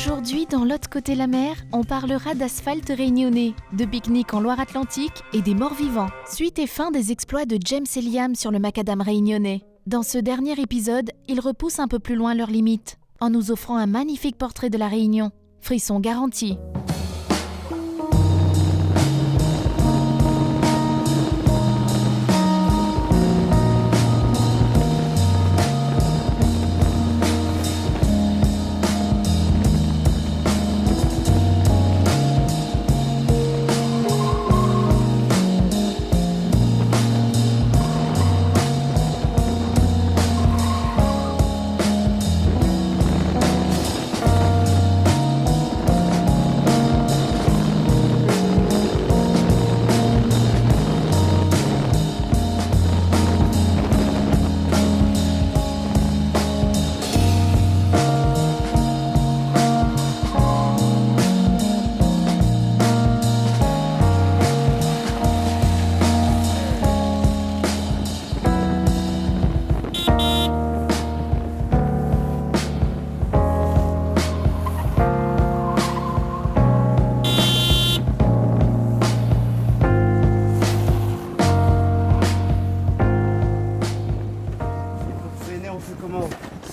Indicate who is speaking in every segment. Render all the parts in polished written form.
Speaker 1: Aujourd'hui, dans l'autre côté la mer, on parlera d'asphalte réunionnais, de pique-nique en Loire-Atlantique et des morts-vivants. Suite et fin des exploits de James et Liam sur le macadam réunionnais. Dans ce dernier épisode, ils repoussent un peu plus loin leurs limites, en nous offrant un magnifique portrait de la Réunion. Frisson garanti.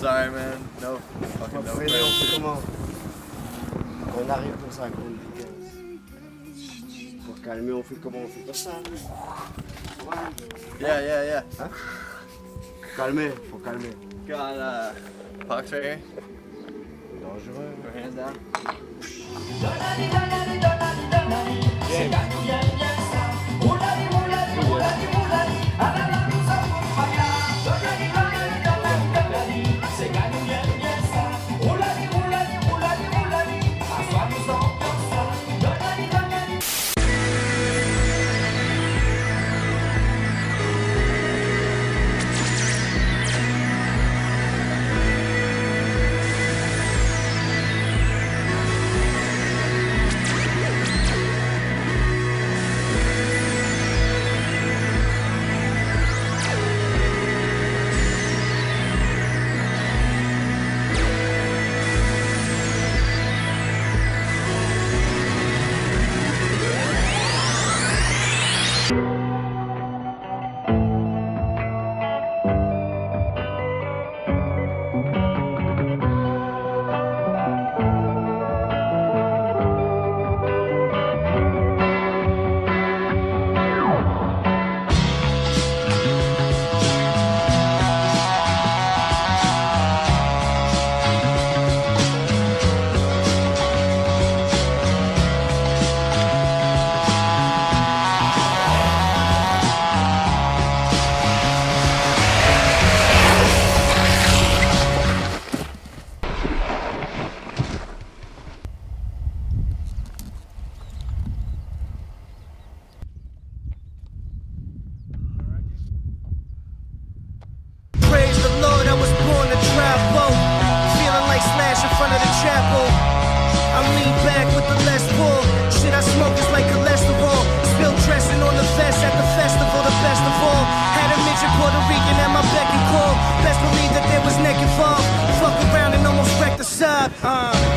Speaker 2: Sorry man, no fucking no.
Speaker 3: On fait comment? On arrive comme ça, qu'on pour calmer, on fait comment? On fait comme ça.
Speaker 2: Yeah.
Speaker 3: Hein? Calmer, faut calmer.
Speaker 2: Got pucks right here.
Speaker 3: Dangereux.
Speaker 2: Put your hands down.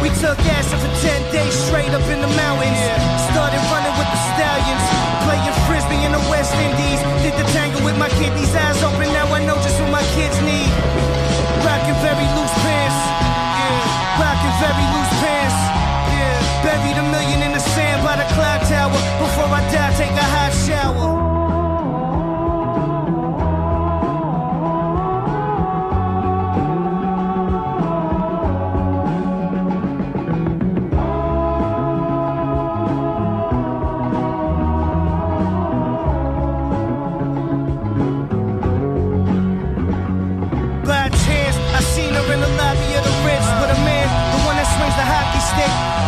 Speaker 4: We took acid for 10 days straight up in the mountains. Started running with the stallions, playing frisbee in the West Indies. Did the tango with my kidneys, eyes open, now I know just what my kids need. Rockin' very loose pants, rockin' very loose pants. Buried $1 million in the sand by the clock tower. Before I die, take a hot shower.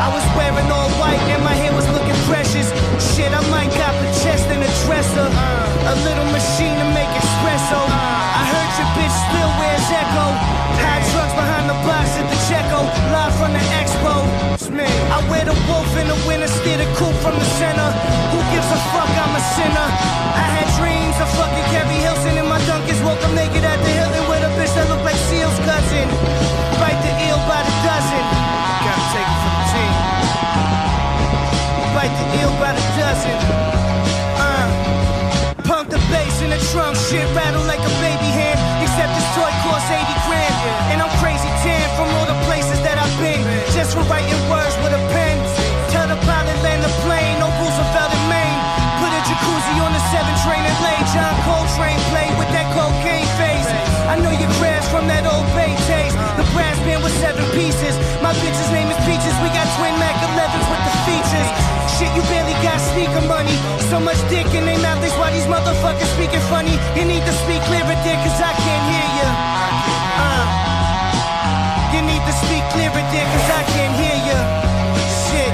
Speaker 4: I was wearing all white and my hair was looking precious. Shit, I might cop a chest and a dresser, a little machine to make espresso. I heard your bitch still wears Echo. High drugs behind the box at the Checo, live from the expo. It's me. I wear the wolf in the winter, steer the coupe from the center. Who gives a fuck? I'm a sinner. I had dreams of fucking Kerry Hilson in my Dunkins. Woke up naked at the Hilton with a bitch that looked like Seal's cousin. Bite the eel by the dozen. Gotta take dick in their mouth. That's why these motherfuckers speaking funny. You need to speak clearer, dick, cause I can't hear you. You need to speak clearer, dick, cause I can't hear you. Shit.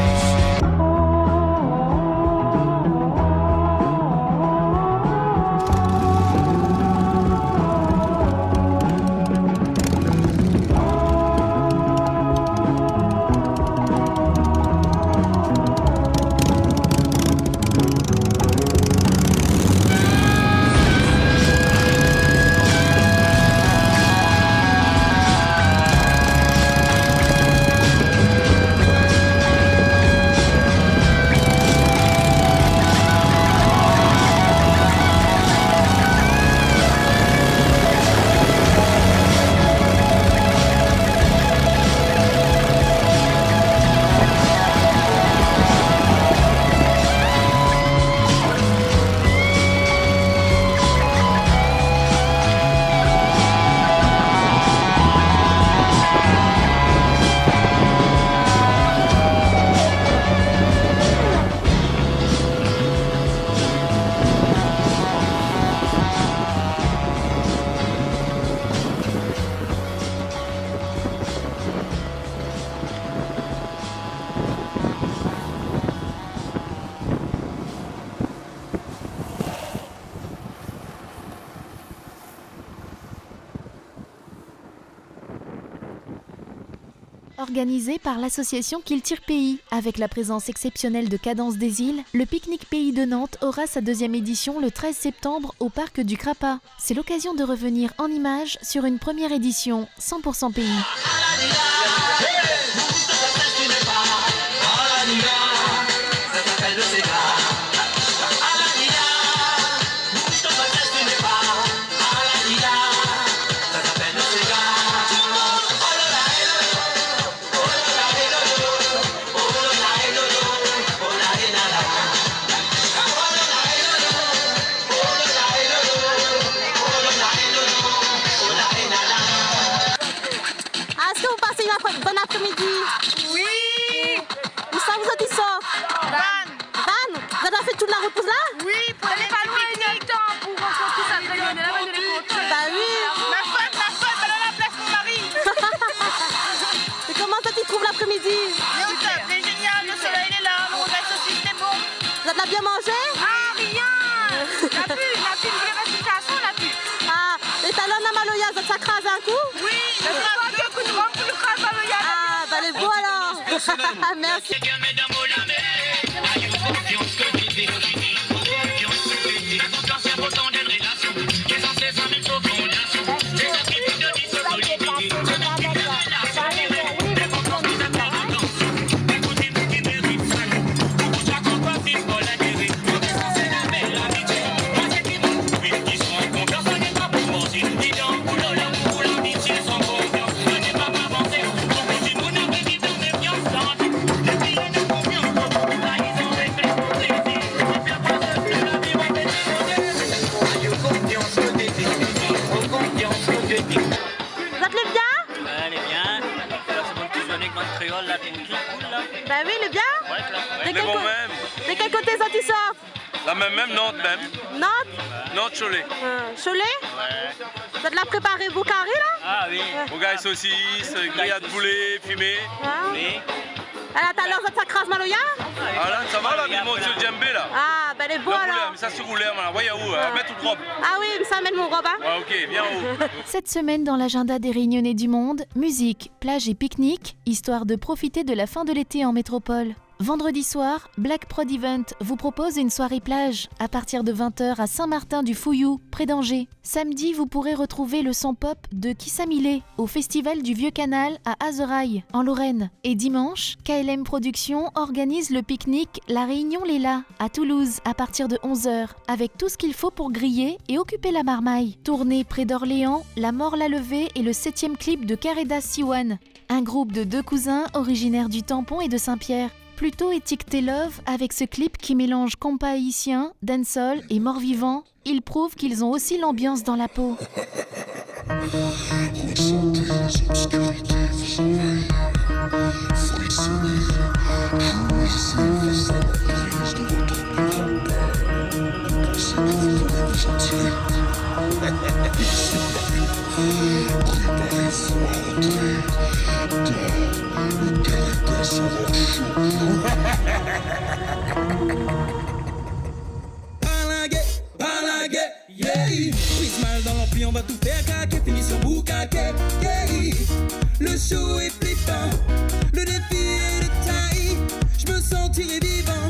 Speaker 1: Organisé par l'association Kiltir Pays, avec la présence exceptionnelle de Cadence des Îles, le Pique-Nique Pays de Nantes aura sa deuxième édition le 13 septembre au parc du Crapa. C'est l'occasion de revenir en images sur une première édition 100% pays.
Speaker 5: Bon après-midi.
Speaker 6: Oui.
Speaker 5: Où ça vous êtes ici?
Speaker 6: Van.
Speaker 5: Vous avez fait toute la route pour là?
Speaker 6: Oui, pour aller pas loin, il y a le temps pour rentrer tous à Réunionnais. Là-bas, je les compte.
Speaker 5: Bah oui.
Speaker 6: Ma femme, elle a la place mon mari.
Speaker 5: Et comment ça t'y trouve l'après-midi?
Speaker 6: C'est génial, le soleil est là, on reste aussi, c'est bon.
Speaker 5: Vous avez bien mangé?
Speaker 6: Ah, rien. La pu, je voulais rester à son, la pu.
Speaker 5: Ah, et t'as l'homme à Maloya, vous êtes sacré un coup?
Speaker 6: Oui, je prends deux coups de vent pour le crâne à l'oeil.
Speaker 5: Ah, bah les beaux alors. Merci. Bah oui, le bien.
Speaker 7: Ouais, classe.
Speaker 5: De quel côté ça tu sors?
Speaker 7: La même, Nantes même.
Speaker 5: Nantes?
Speaker 7: Nantes, Cholet.
Speaker 5: Cholet?
Speaker 7: Ouais.
Speaker 5: Vous êtes là préparé vos carrés là?
Speaker 7: Ah oui. Bougaille saucisse, grillade poulet, fumée.
Speaker 5: Oui. Alors t'as l'heure de ta crase Maloya?
Speaker 7: Ah là, ça va là, ils montent sur le djembé là.
Speaker 5: Ah, ben les beaux alors.
Speaker 7: Mais ça se roule, là, voyez où, mets toute robe.
Speaker 5: Ah oui, ça mène mon robe, hein.
Speaker 7: Ouais, ok, bien haut.
Speaker 1: Cette semaine dans l'agenda des Réunionnais du monde, musique, plage et pique-nique, histoire de profiter de la fin de l'été en métropole. Vendredi soir, Black Prod Event vous propose une soirée plage à partir de 20h à Saint-Martin-du-Fouillou, près d'Angers. Samedi, vous pourrez retrouver le son pop de Kissamilé au Festival du Vieux Canal à Azerail, en Lorraine. Et dimanche, KLM Productions organise le pique-nique La Réunion Léla à Toulouse à partir de 11h, avec tout ce qu'il faut pour griller et occuper la marmaille. Tournée près d'Orléans, La Mort l'a Levée est le 7e clip de Kareda Siwan, un groupe de 2 cousins originaires du Tampon et de Saint-Pierre. Plutôt étiqueté Love avec ce clip qui mélange compas haïtien, dancehall et mort-vivant, ils prouvent qu'ils ont aussi l'ambiance dans la peau.
Speaker 4: Parlaguet, yeah. Prise mal dans l'ampli, on va tout faire craquer. Fini sur boucaquet, yeah. Le show est flippant, le défi est de taille. Je me sentirai vivant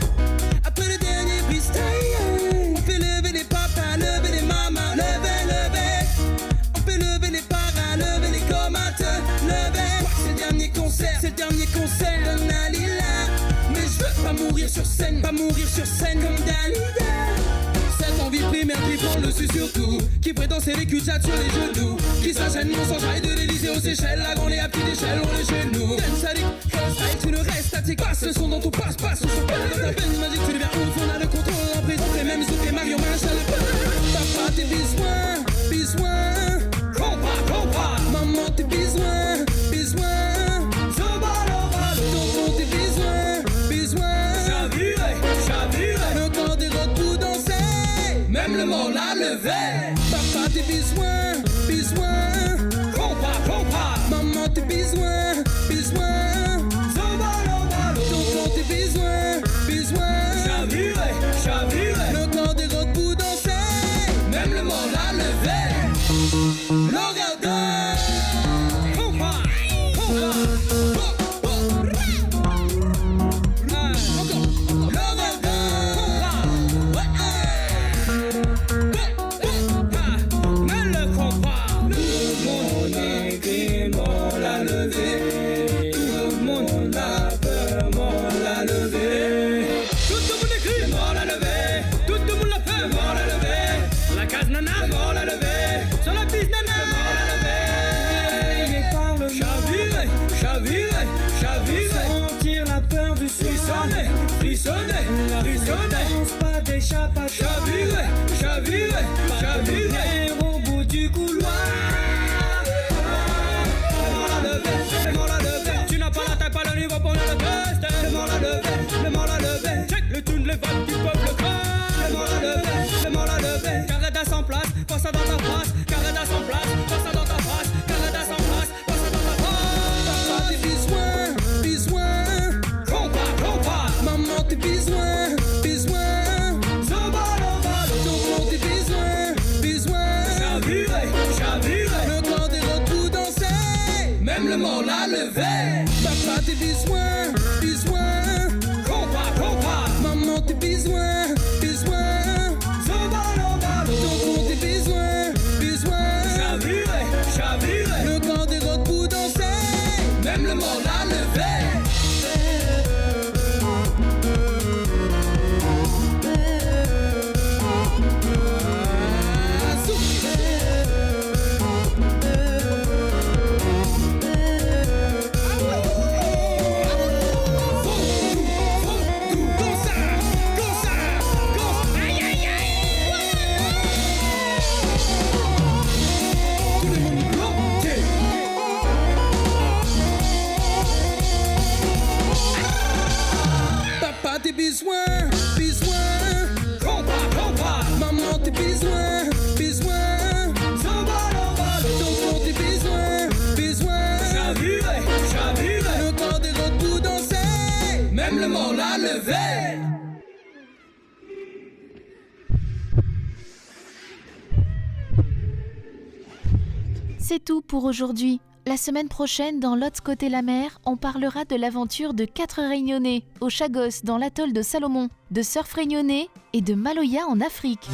Speaker 4: après le dernier freestyle. On fait lever les papas, lever les mamas, lever. On fait lever les paras, lever les comates, lever. C'est le dernier concert de Nalila. Mais je veux pas mourir sur scène comme Dalida. Cette envie primaire qui prend le dessus surtout, qui ferait danser les cul-de-jatte sur les genoux, qui s'enchaîne mon sang jaille de l'Elysée aux Seychelles. La grande et à petite échelle, on est chez nous. Dance addict, style, tu ne restes statique. Passe le son dans ton passe, on se perd dans ta peine magique. Tu deviens ouf, on a le contrôle en prison. Les mêmes zouk et Mario Machin le peur. Papa tes besoin. Compa. Maman tes besoin. Tonton tes besoin. Chavire. Le corps des rocs pour danser. Même le mort l'a levé. Papa tes besoin. Compa. Maman tes besoin. Tonton tes besoin. Chavire. Le corps des rocs pour danser. Même le mort l'a levé. L'orgadin. Compa. Chavire, au bout du couloir. Le mort l'a levé. Tu n'as pas la taille, pas le niveau pour le test. Le mort l'a levé. Check le tune, les vagues du peuple craint. Le mort l'a levé. Carré en place, passe ça dans ta face. Carré en place, passe ça dans ta face. Carré en place, passe ça dans ta face. Papa tes besoin. Compa. Maman tes besoin. Le corps des rocs pour danser. Même le mort l'a levé. Papa tes besoin. Compa. Maman tes besoin. Tonton tes besoin. Chavire. Le corps des rocs pour danser. Même le mort l'a levé. Tes besoin. Compa. Maman tes besoin. Tonton tes besoin. Chavire. Le corps des rocs pour danser. Même le mort l'a levé.
Speaker 1: C'est tout pour aujourd'hui. La semaine prochaine, dans l'autre côté la mer, on parlera de l'aventure de 4 Réunionnais au Chagos dans l'atoll de Salomon, de surf réunionnais et de Maloya en Afrique.